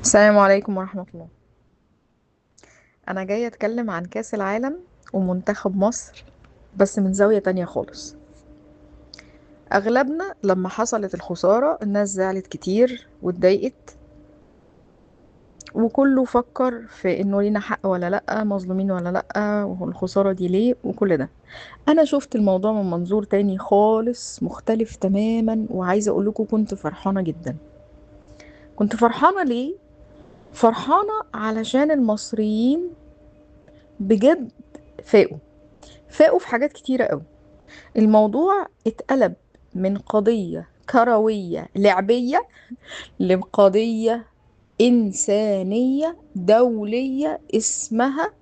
السلام عليكم ورحمة الله. أنا جاية أتكلم عن كأس العالم ومنتخب مصر، بس من زاوية تانية خالص. أغلبنا لما حصلت الخسارة الناس زعلت كتير واتضايقت، وكله فكر في إنه لينا حق ولا لأ، مظلومين ولا لأ، والخسارة دي ليه وكل ده. أنا شفت الموضوع من منظور تاني خالص مختلف تماما، وعايزة أقولكوا كنت فرحانة جدا. كنت فرحانة ليه؟ فرحانة علشان المصريين بجد فاقوا. فاقوا في حاجات كتيرة قوي. الموضوع اتقلب من قضية كروية لعبية لقضية إنسانية دولية اسمها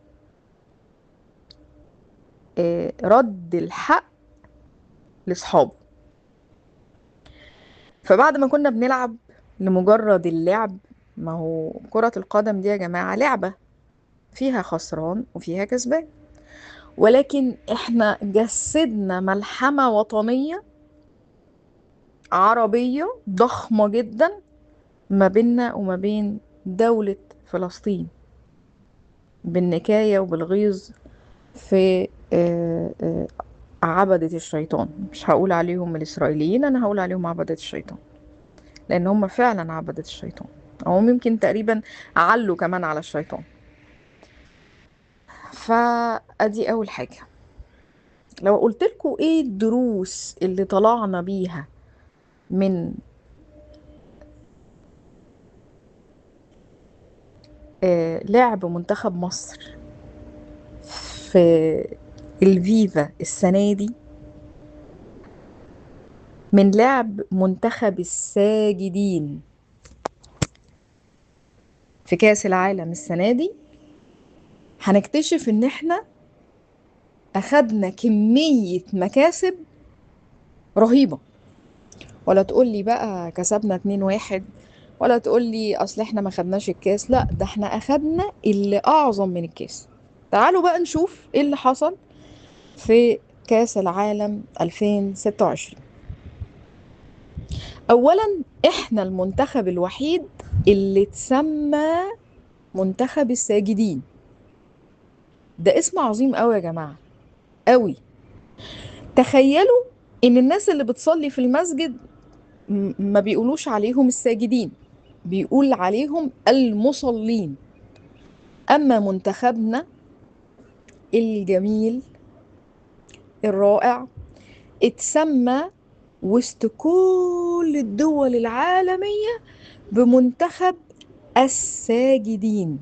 رد الحق لأصحابه. فبعد ما كنا بنلعب لمجرد اللعب، ما هو كرة القدم دي يا جماعة لعبة فيها خسران وفيها كسبان، ولكن احنا جسدنا ملحمة وطنية عربية ضخمة جدا ما بيننا وما بين دولة فلسطين، بالنكاية وبالغيظ في عبدة الشيطان. مش هقول عليهم الإسرائيليين، أنا هقول عليهم عبدة الشيطان، لأن هم فعلا عبدة الشيطان، أو ممكن تقريبا علوا كمان على الشيطان. فأدي أول حاجة. لو قلت لكم إيه الدروس اللي طلعنا بيها من لعب منتخب مصر في الفيفا السنة دي، من لعب منتخب الساجدين في كأس العالم السنة دي، هنكتشف ان احنا اخدنا كمية مكاسب رهيبة. ولا تقولي بقى كسبنا 2-1، ولا تقولي اصل احنا ما خدناش الكاس. لا، ده احنا اخدنا اللي اعظم من الكاس. تعالوا بقى نشوف ايه اللي حصل في كأس العالم 2026. اولا، احنا المنتخب الوحيد اللي اتسمى منتخب الساجدين. ده اسم عظيم قوي يا جماعة، قوي. تخيلوا ان الناس اللي بتصلي في المسجد ما بيقولوش عليهم الساجدين، بيقول عليهم المصلين. اما منتخبنا الجميل الرائع اتسمى وسط كل الدول العالمية بمنتخب الساجدين.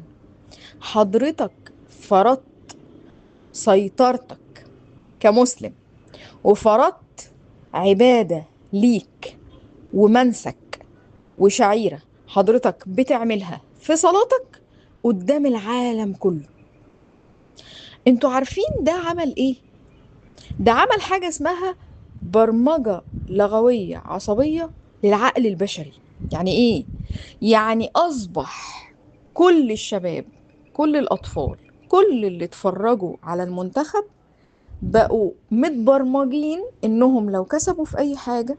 حضرتك فرضت سيطرتك كمسلم، وفرضت عبادة ليك ومنسك وشعيرة حضرتك بتعملها في صلاتك قدام العالم كله. انتوا عارفين ده عمل ايه؟ ده عمل حاجة اسمها برمجة لغوية عصبية للعقل البشري. يعني ايه؟ يعني اصبح كل الشباب، كل الاطفال، كل اللي اتفرجوا على المنتخب بقوا متبرمجين انهم لو كسبوا في اي حاجة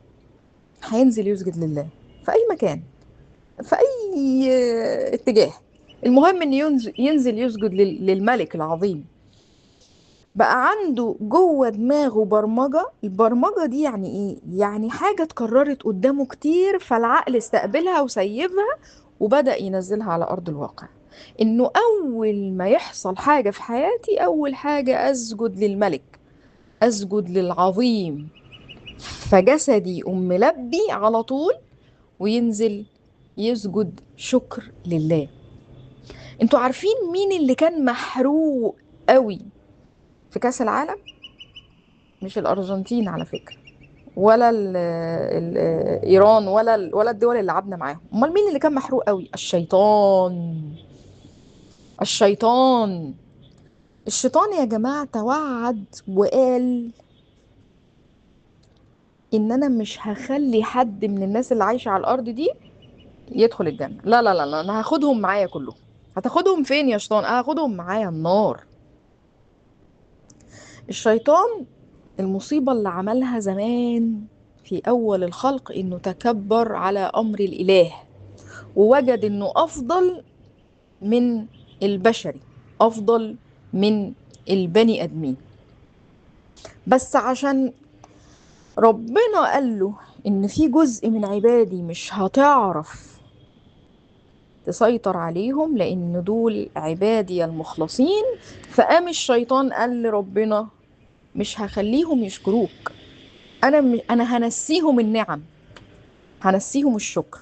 هينزل يسجد لله في اي مكان، في اي اتجاه. المهم ان ينزل يسجد للملك العظيم. بقى عنده جوه دماغه برمجة. البرمجة دي يعني ايه؟ يعني حاجة اتكررت قدامه كتير، فالعقل استقبلها وسيبها وبدأ ينزلها على أرض الواقع. انه اول ما يحصل حاجة في حياتي، اول حاجة اسجد للملك، اسجد للعظيم. فجسدي يقوم ملبي على طول وينزل يسجد شكر لله. انتوا عارفين مين اللي كان محروق قوي في كأس العالم؟ مش الأرجنتين على فكرة، ولا ال إيران، ولا الدول اللي لعبنا معاهم. امال مين اللي كان محروق قوي؟ الشيطان. الشيطان. الشيطان يا جماعة توعد وقال ان انا مش هخلي حد من الناس اللي عايشة على الارض دي يدخل الجنة. لا لا لا لا، انا هاخدهم معايا كلهم. هتاخدهم فين يا شيطان؟ انا هاخدهم معايا النار. الشيطان المصيبة اللي عملها زمان في أول الخلق إنه تكبر على أمر الإله، ووجد انه افضل من البشري، افضل من البني ادمين. بس عشان ربنا قال له ان في جزء من عبادي مش هتعرف تسيطر عليهم لان دول عبادي المخلصين، فقام الشيطان قال لربنا مش هخليهم يشكروك، انا هنسيهم النعم، هنسيهم الشكر،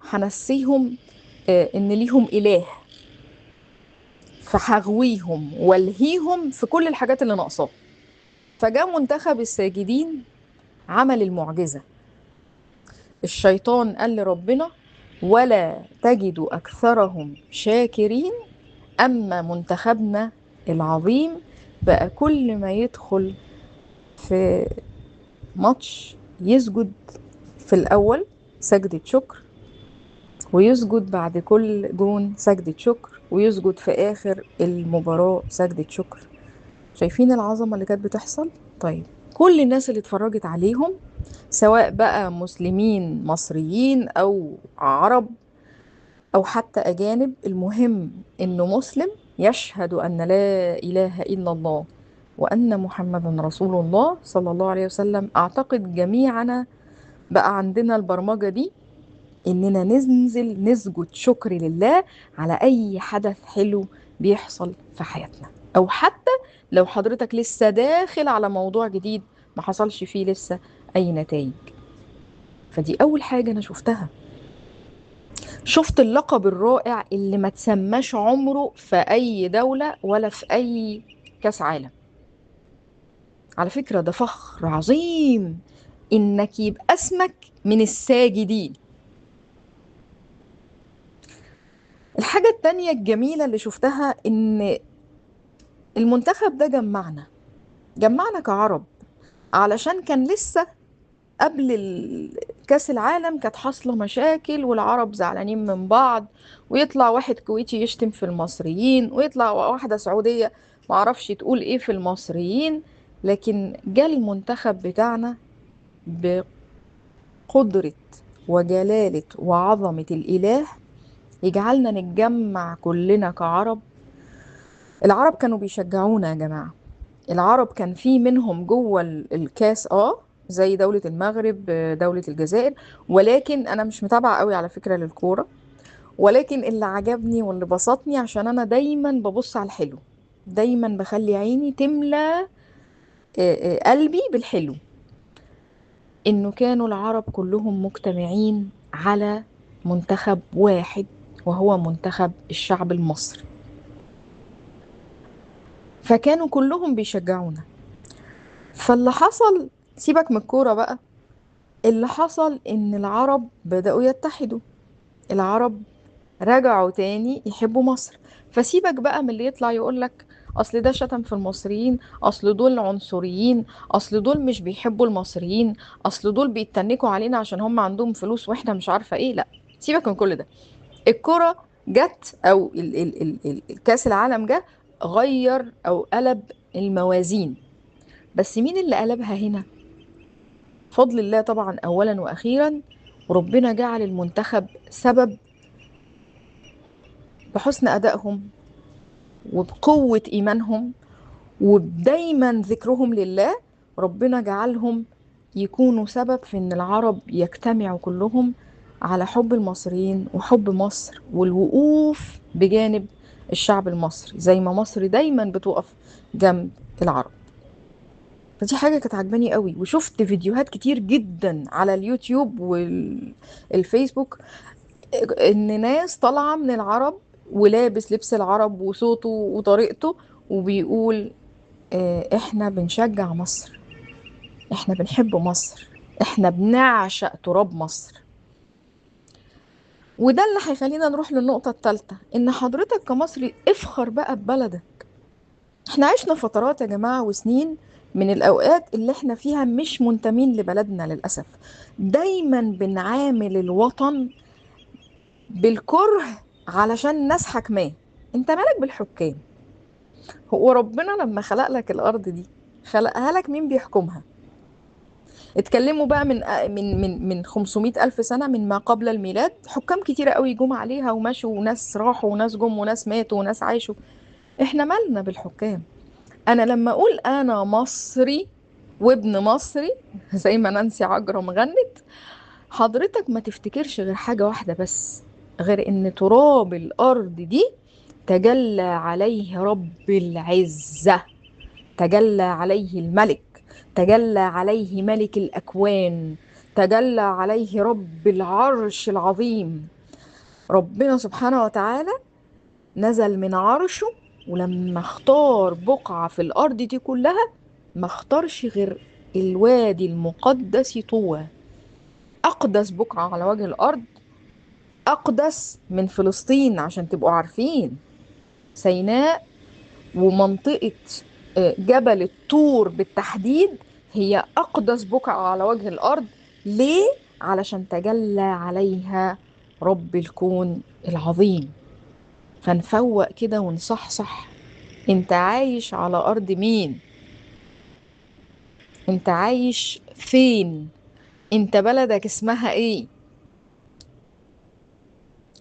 هنسيهم ان ليهم اله، فهغويهم والهيهم في كل الحاجات اللي ناقصاه. فجاء منتخب الساجدين عمل المعجزة. الشيطان قال لربنا ولا تجد أكثرهم شاكرين. أما منتخبنا العظيم بقى كل ما يدخل في ماتش يسجد في الأول سجدة شكر، ويسجد بعد كل جون سجدة شكر، ويسجد في آخر المباراة سجدة شكر. شايفين العظمة اللي كانت بتحصل؟ طيب كل الناس اللي اتفرجت عليهم سواء بقى مسلمين مصريين أو عرب أو حتى أجانب، المهم إنه مسلم يشهد أن لا إله إلا الله وأن محمدا رسول الله صلى الله عليه وسلم. أعتقد جميعنا بقى عندنا البرمجة دي، إننا ننزل نسجد شكر لله على أي حدث حلو بيحصل في حياتنا، أو حتى لو حضرتك لسه داخل على موضوع جديد ما حصلش فيه لسه أي نتائج. فدي أول حاجة أنا شفتها. شفت اللقب الرائع اللي ما تسماش عمره في أي دولة ولا في أي كاس عالم. على فكرة ده فخر عظيم إنك يبقى اسمك من الساجدين. الحاجة التانية الجميلة اللي شفتها إن المنتخب ده جمعنا كعرب، علشان كان لسه قبل كأس العالم كانت حاصلة مشاكل والعرب زعلانين من بعض، ويطلع واحد كويتي يشتم في المصريين، ويطلع واحدة سعودية معرفش تقول ايه في المصريين. لكن جاء المنتخب بتاعنا بقدرة وجلالة وعظمة الإله يجعلنا نتجمع كلنا كعرب. العرب كانوا بيشجعونا يا جماعة. العرب كان في منهم جوه الكاس زي دولة المغرب، دولة الجزائر، ولكن انا مش متابعة قوي على فكرة للكورة. ولكن اللي عجبني واللي بسطني عشان انا دايما ببص على الحلو، دايما بخلي عيني تملى قلبي بالحلو، انه كانوا العرب كلهم مجتمعين على منتخب واحد وهو منتخب الشعب المصري. فكانوا كلهم بيشجعونا. فاللي حصل، سيبك من الكورة بقى، اللي حصل ان العرب بدأوا يتحدوا. العرب رجعوا تاني يحبوا مصر. فسيبك بقى من اللي يطلع يقولك اصل ده شتم في المصريين، اصل دول عنصريين، اصل دول مش بيحبوا المصريين، اصل دول بيتنكوا علينا عشان هم عندهم فلوس واحنا مش عارفة ايه. لا، سيبك من كل ده. الكرة جت او كاس العالم جه غير او قلب الموازين. بس مين اللي قلبها هنا؟ فضل الله طبعا اولا واخيرا. ربنا جعل المنتخب سبب بحسن ادائهم وبقوة ايمانهم ودايما ذكرهم لله. ربنا جعلهم يكونوا سبب في ان العرب يجتمعوا كلهم على حب المصريين وحب مصر والوقوف بجانب الشعب المصري زي ما مصر دايما بتوقف جنب العرب. فدي حاجة كانت عجباني قوي. وشفت فيديوهات كتير جدا على اليوتيوب والفيسبوك ان ناس طالعة من العرب ولابس لبس العرب وصوته وطريقته وبيقول احنا بنشجع مصر، احنا بنحب مصر، احنا بنعشق تراب مصر. وده اللي هيخلينا نروح للنقطة الثالثة، ان حضرتك كمصري افخر بقى ببلدك. احنا عشنا فترات يا جماعة وسنين من الأوقات اللي احنا فيها مش منتمين لبلدنا للأسف. دايما بنعامل الوطن بالكره علشان ناس حكماه. انت مالك بالحكام؟ هو ربنا لما خلق لك الأرض دي خلقها لك مين بيحكمها؟ اتكلموا بقى من 500 ألف سنة من ما قبل الميلاد، حكام كتيرة قوي جم عليها ومشوا، وناس راحوا وناس جم وناس ماتوا وناس عايشوا. احنا مالنا بالحكام؟ انا لما اقول انا مصري وابن مصري زي ما نانسي عجرم غنت، حضرتك ما تفتكرش غير حاجة واحدة بس، غير ان تراب الارض دي تجلى عليه رب العزة، تجلى عليه الملك، تجلى عليه ملك الأكوان، تجلى عليه رب العرش العظيم. ربنا سبحانه وتعالى نزل من عرشه، ولما اختار بقعة في الأرض دي كلها ما اختارش غير الوادي المقدس طوى، أقدس بقعة على وجه الأرض، أقدس من فلسطين عشان تبقوا عارفين. سيناء ومنطقة جبل الطور بالتحديد هي أقدس بقعة على وجه الأرض. ليه؟ علشان تجلى عليها رب الكون العظيم. فنفوق كده ونصحصح، انت عايش على أرض مين؟ انت عايش فين؟ انت بلدك اسمها ايه؟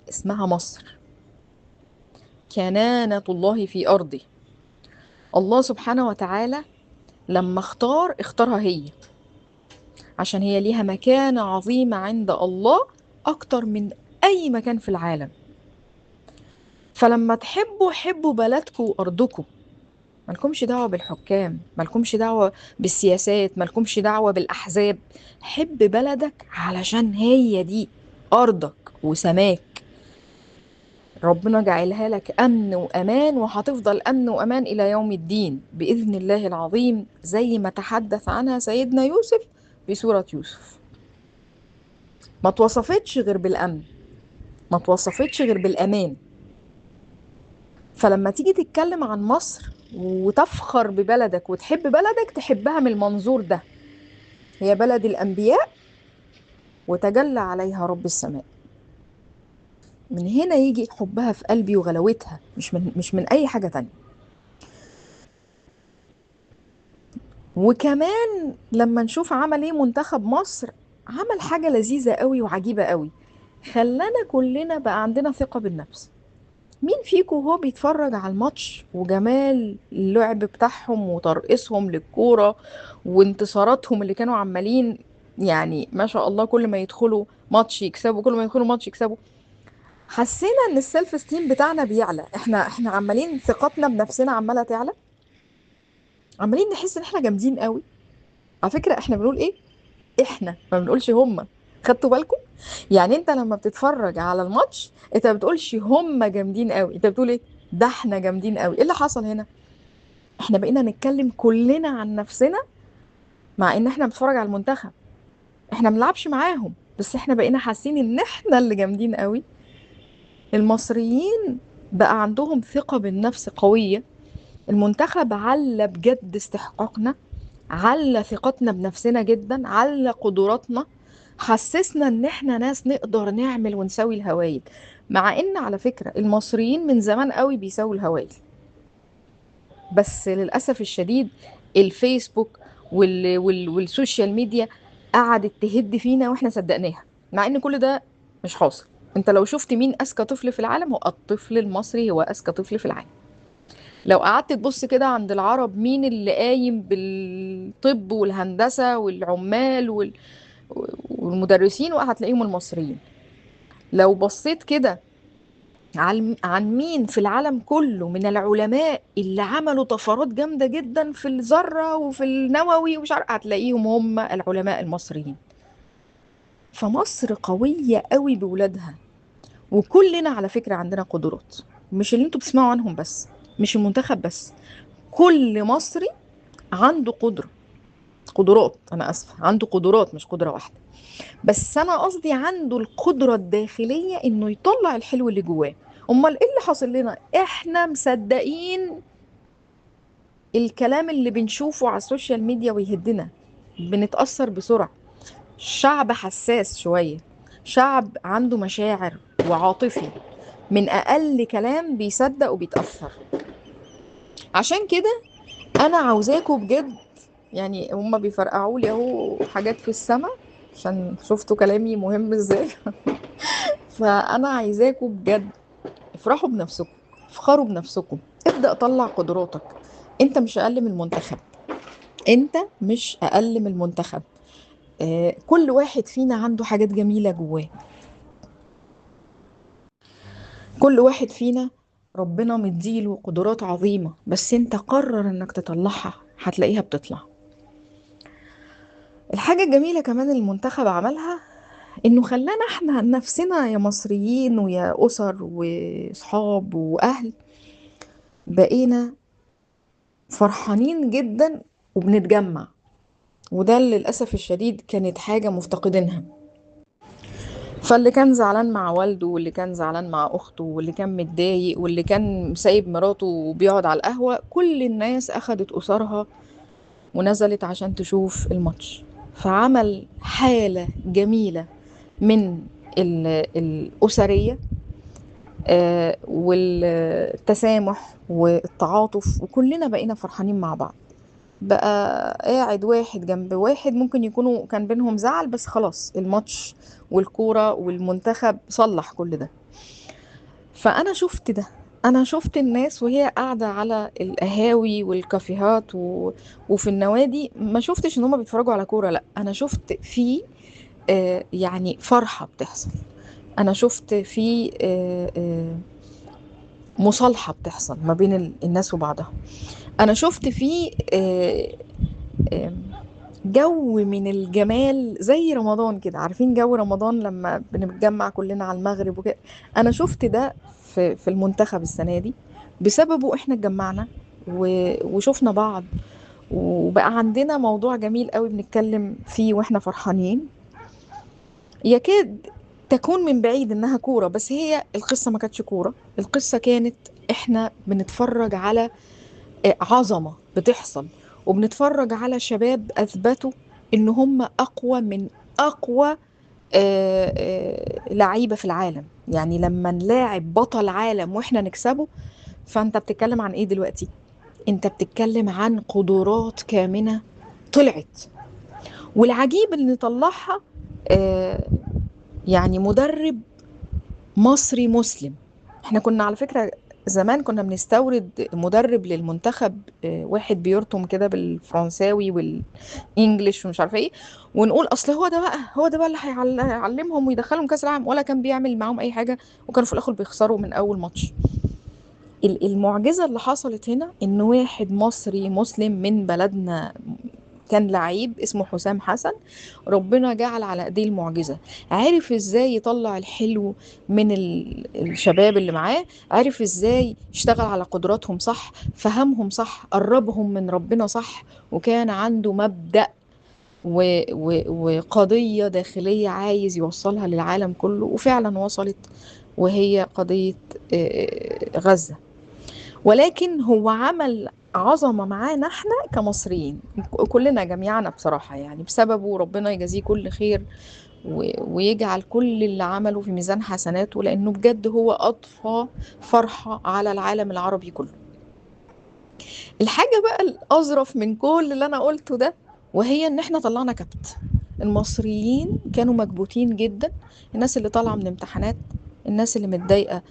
اسمها مصر. كنانة الله في أرضي. الله سبحانه وتعالى لما اختارها هي، عشان هي ليها مكانة عظيمة عند الله أكتر من أي مكان في العالم. فلما تحبوا حبوا بلدكم وأرضكم، مالكمش دعوة بالحكام، مالكمش دعوة بالسياسات، مالكمش دعوة بالأحزاب. حب بلدك علشان هي دي أرضك وسماك. ربنا جعلها لك أمن وأمان، وهتفضل أمن وأمان إلى يوم الدين بإذن الله العظيم، زي ما تحدث عنها سيدنا يوسف في سورة يوسف. ما توصفتش غير بالأمن، ما توصفتش غير بالأمان. فلما تيجي تتكلم عن مصر وتفخر ببلدك وتحب بلدك، تحبها من المنظور ده. هي بلد الأنبياء وتجلى عليها رب السماء. من هنا يجي حبها في قلبي وغلاوتها، مش من أي حاجة تانية. وكمان لما نشوف عمل ايه منتخب مصر، عمل حاجة لذيذة قوي وعجيبة قوي، خلانا كلنا بقى عندنا ثقة بالنفس. مين فيكم وهو بيتفرج على الماتش وجمال اللعب بتاعهم وترقصهم للكورة وانتصاراتهم اللي كانوا عمالين، يعني ما شاء الله، كل ما يدخلوا ماتش يكسبوا، كل ما يدخلوا ماتش يكسبوا، حسينا ان السيلف استيم بتاعنا بيعلى؟ احنا عمالين ثقتنا بنفسنا عمالة تعلى، عمالين نحس ان احنا جامدين قوي. على فكرة احنا بنقول ايه؟ احنا ما بنقولش هما. خدتوا بالكم؟ يعني انت لما بتتفرج على الماتش انت ما بتقولش هما جامدين قوي، انت بتقول ايه؟ ده احنا جامدين قوي. ايه اللي حصل هنا؟ احنا بقينا نتكلم كلنا عن نفسنا، مع ان احنا بنتفرج على المنتخب، احنا بنلعبش معاهم، بس احنا بقينا حاسين ان احنا اللي جامدين قوي. المصريين بقى عندهم ثقة بالنفس قوية. المنتخب علّى بجد استحقاقنا، علّى ثقتنا بنفسنا جدا، علّى قدراتنا، حسسنا ان احنا ناس نقدر نعمل ونسوي الهوايل. مع ان على فكرة المصريين من زمان قوي بيسووا الهوايل، بس للأسف الشديد الفيسبوك والسوشيال ميديا قعدت تهد فينا واحنا صدقناها، مع ان كل ده مش حاصل. انت لو شفت مين اذكى طفل في العالم، هو الطفل المصري هو اذكى طفل في العالم. لو قعدت تبص كده عند العرب مين اللي قايم بالطب والهندسة والعمال والمدرسين، وهتلاقيهم المصريين. لو بصيت كده عن مين في العالم كله من العلماء اللي عملوا طفرات جامدة جدا في الذرة وفي النووي ومش عارف، هتلاقيهم هم العلماء المصريين. فمصر قوية قوي بولادها، وكلنا على فكرة عندنا قدرات، مش اللي انتوا بتسمعوا عنهم بس، مش المنتخب بس. كل مصري عنده قدرات، انا اسفة، عنده قدرات مش قدرة واحدة، بس انا قصدي عنده القدرة الداخلية انه يطلع الحلو اللي جواه. امال ايه اللي حاصل لنا؟ احنا مصدقين الكلام اللي بنشوفه على السوشيال ميديا ويهدنا، بنتأثر بسرعة. شعب حساس شوية، شعب عنده مشاعر وعاطفي، من اقل كلام بيصدق وبيتأثر. عشان كده انا عاوزاكوا بجد يعني هما بيفرقعوا لي اهو حاجات في السماء، عشان شفتوا كلامي مهم ازاي. فانا عايزاكم بجد افرحوا بنفسكم، افخروا بنفسكم، ابدأ طلع قدراتك. انت مش اقل من المنتخب، انت مش اقل من المنتخب. كل واحد فينا عنده حاجات جميلة جواه، كل واحد فينا ربنا مديله قدرات عظيمة، بس انت قرر انك تطلعها هتلاقيها بتطلع. الحاجة الجميلة كمان المنتخب عملها انه خلانا احنا نفسنا يا مصريين ويا اسر وصحاب واهل بقينا فرحانين جدا وبنتجمع. وده للأسف الشديد كانت حاجة مفتقدينها. فاللي كان زعلان مع والده، واللي كان زعلان مع أخته، واللي كان متضايق، واللي كان سايب مراته وبيقعد على القهوة، كل الناس أخدت أسرها ونزلت عشان تشوف الماتش. فعمل حالة جميلة من الأسرية، والتسامح والتعاطف، وكلنا بقينا فرحانين مع بعض. بقى قاعد واحد جنب واحد، ممكن يكونوا كان بينهم زعل، بس خلاص الماتش والكورة والمنتخب صلح كل ده. فأنا شفت ده، أنا شفت الناس وهي قاعدة على القهاوي والكافيهات وفي النوادي. ما شفتش إن هما بيتفرجوا على كورة، لأ، أنا شفت في يعني فرحة بتحصل. أنا شفت في مصالحة بتحصل ما بين الناس وبعضها. أنا شفت في آه، جو من الجمال زي رمضان كده. عارفين جو رمضان لما بنتجمع كلنا على المغرب وكده؟ انا شفت ده في المنتخب السنة دي. بسببه احنا اتجمعنا وشفنا بعض، وبقى عندنا موضوع جميل قوي بنتكلم فيه واحنا فرحانين. يكاد تكون من بعيد انها كورة، بس هي القصة ما كانتش كورة. القصة كانت احنا بنتفرج على عظمة بتحصل، وبنتفرج على شباب أثبتوا إن هم أقوى من أقوى لعيبة في العالم. يعني لما نلاعب بطل عالم وإحنا نكسبه، فأنت بتتكلم عن إيه دلوقتي؟ أنت بتتكلم عن قدرات كامنة طلعت. والعجيب اللي نطلعها آه، يعني مدرب مصري مسلم. احنا كنا على فكرة زمان كنا بنستورد مدرب للمنتخب، واحد بيرطم كده بالفرنساوي والانجليش ومش عارفه ايه، ونقول اصل هو ده بقى، هو ده بقى اللي هيعلمهم ويدخلهم كاس العالم، ولا كان بيعمل معاهم اي حاجه، وكانوا في الاخر بيخسروا من اول ماتش. المعجزه اللي حصلت هنا ان واحد مصري مسلم من بلدنا كان لعيب اسمه حسام حسن، ربنا جعل على ايديه المعجزة. عرف ازاي يطلع الحلو من الشباب اللي معاه، عرف ازاي يشتغل على قدراتهم صح، فهمهم صح، قربهم من ربنا صح، وكان عنده مبدأ وقضية داخلية عايز يوصلها للعالم كله، وفعلا وصلت، وهي قضية غزة. ولكن هو عمل عظمة معانا احنا كمصريين كلنا جميعنا بصراحة، يعني بسببه ربنا يجازيه كل خير ويجعل كل اللي عمله في ميزان حسناته، لأنه بجد هو أضفى فرحة على العالم العربي كله. الحاجة بقى الأظرف من كل اللي أنا قلته ده، وهي إن احنا طلعنا كبت. المصريين كانوا مكبوتين جدا، الناس اللي طالعة من امتحانات، الناس اللي متضايقة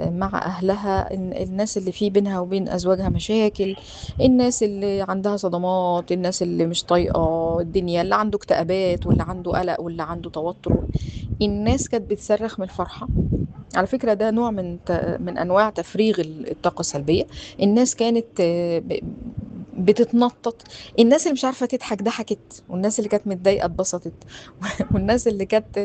مع أهلها، الناس اللي في بينها وبين أزواجها مشاكل، الناس اللي عندها صدمات، الناس اللي مش طايقة الدنيا، اللي عنده اكتئابات واللي عنده قلق واللي عنده توتر. الناس كانت بتصرخ من الفرحة. على فكرة ده نوع من أنواع تفريغ الطاقة السلبية. الناس كانت بتتنطط. الناس اللي مش عارفة تضحك ضحكت، والناس اللي كانت متضايقة اتبسطت. والناس اللي كانت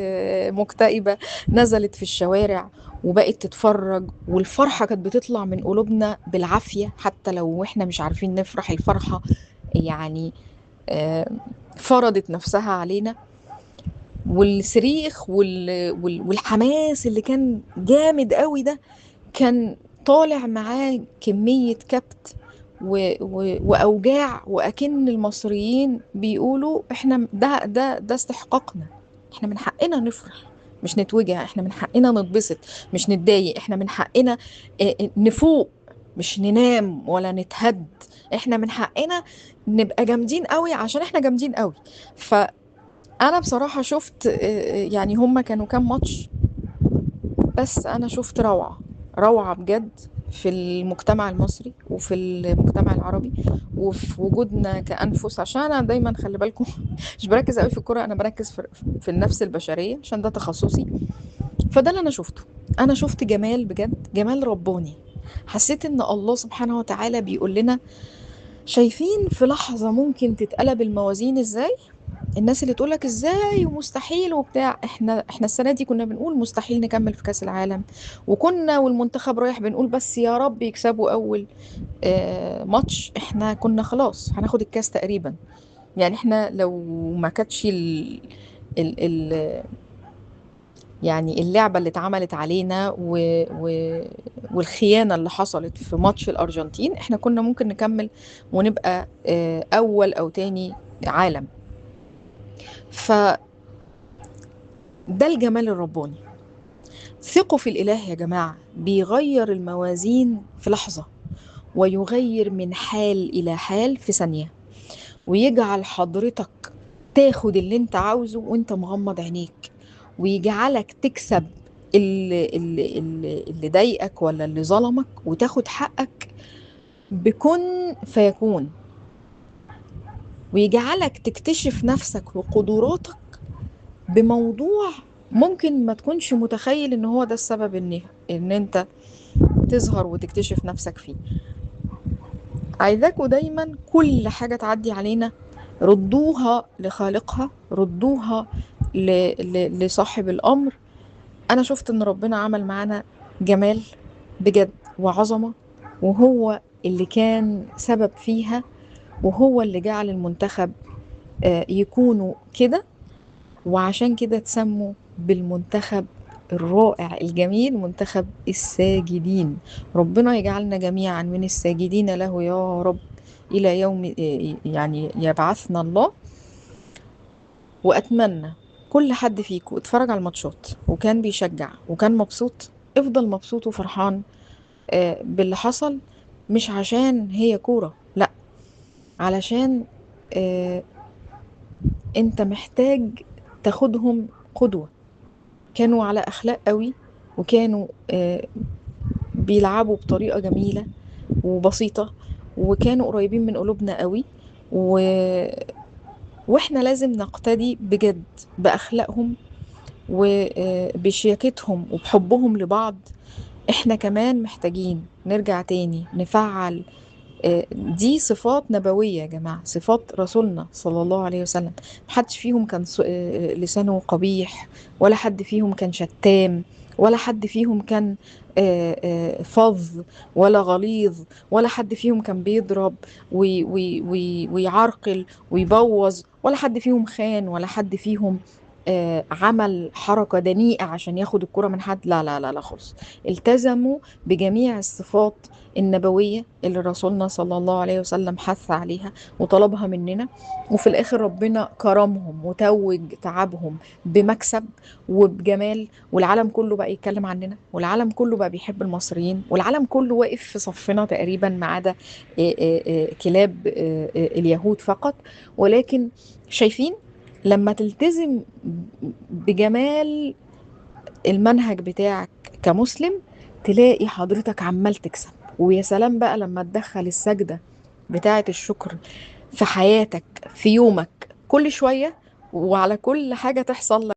مكتئبة نزلت في الشوارع وبقت تتفرج، والفرحة كانت بتطلع من قلوبنا بالعافية، حتى لو احنا مش عارفين نفرح. الفرحة يعني آه، فرضت نفسها علينا. والصريخ والحماس اللي كان جامد قوي ده، كان طالع معاه كمية كبت وأوجاع، وأكن المصريين بيقولوا احنا ده استحقاقنا. احنا من حقنا نفرح مش نتوجع، احنا من حقنا نتبسط مش نتضايق، احنا من حقنا نفوق مش ننام ولا نتهد. احنا من حقنا نبقى جامدين قوي عشان احنا جامدين قوي. فانا بصراحة شفت يعني هما كانوا كام ماتش، بس انا شفت روعة، روعة بجد في المجتمع المصري وفي المجتمع العربي وفي وجودنا كأنفس. عشان انا دايما خلي بالكم مش بركز قوي في الكرة، انا بركز في النفس البشرية عشان ده تخصصي. فده اللي انا شفته. انا شفت جمال بجد، جمال رباني. حسيت ان الله سبحانه وتعالى بيقول لنا شايفين في لحظة ممكن تتقلب الموازين ازاي. الناس اللي تقولك ازاي ومستحيل وبتاع، احنا السنة دي كنا بنقول مستحيل نكمل في كأس العالم، وكنا والمنتخب رايح بنقول بس يا رب يكسبوا اول ماتش. احنا كنا خلاص هناخد الكاس تقريبا. يعني احنا لو ما كانتش ال ال يعني اللعبة اللي اتعملت علينا و والخيانة اللي حصلت في ماتش الأرجنتين، احنا كنا ممكن نكمل ونبقى أول أو تاني عالم. فده الجمال الرباني. ثقوا في الإله يا جماعة، بيغير الموازين في لحظة، ويغير من حال إلى حال في ثانية، ويجعل حضرتك تاخد اللي انت عاوزه وانت مغمض عينيك، ويجعلك تكسب اللي ضايقك ولا اللي ظلمك، وتاخد حقك بكن فيكون، ويجعلك تكتشف نفسك وقدراتك بموضوع ممكن ما تكونش متخيل ان هو ده السبب ان انت تظهر وتكتشف نفسك فيه. عايزاكوا دايما كل حاجة تعدي علينا ردوها لخالقها، ردوها لصاحب الأمر. أنا شفت إن ربنا عمل معانا جمال بجد وعظمة، وهو اللي كان سبب فيها، وهو اللي جعل المنتخب يكونوا كده. وعشان كده تسموا بالمنتخب الرائع الجميل منتخب الساجدين. ربنا يجعلنا جميعا من الساجدين له يا رب إلى يوم يعني يبعثنا الله. وأتمنى كل حد فيكم اتفرج على الماتشات وكان بيشجع وكان مبسوط، افضل مبسوط وفرحان باللي حصل. مش عشان هي كورة، لا، علشان آه، انت محتاج تاخدهم قدوة. كانوا على أخلاق قوي، وكانوا بيلعبوا بطريقة جميلة وبسيطة، وكانوا قريبين من قلوبنا قوي و... واحنا لازم نقتدي بجد بأخلاقهم وبشياكتهم وبحبهم لبعض. احنا كمان محتاجين نرجع تاني نفعل دي صفات نبوية يا جماعة، صفات رسولنا صلى الله عليه وسلم. محدش فيهم كان لسانه قبيح، ولا حد فيهم كان شتام، ولا حد فيهم كان فظ ولا غليظ، ولا حد فيهم كان بيضرب ويعرقل ويبوظ، ولا حد فيهم خان، ولا حد فيهم عمل حركة دنيئة عشان ياخد الكرة من حد. لا لا لا لا خالص. التزموا بجميع الصفات النبوية اللي رسولنا صلى الله عليه وسلم حث عليها وطلبها مننا. وفي الآخر ربنا كرمهم وتوج تعبهم بمكسب وبجمال، والعالم كله بقى يتكلم عننا، والعالم كله بقى بيحب المصريين، والعالم كله واقف في صفنا تقريبا ما عدا كلاب اليهود فقط. ولكن شايفين لما تلتزم بجمال المنهج بتاعك كمسلم، تلاقي حضرتك عمال تكسب. ويا سلام بقى لما تدخل السجدة بتاعة الشكر في حياتك في يومك كل شوية، وعلى كل حاجة تحصل لك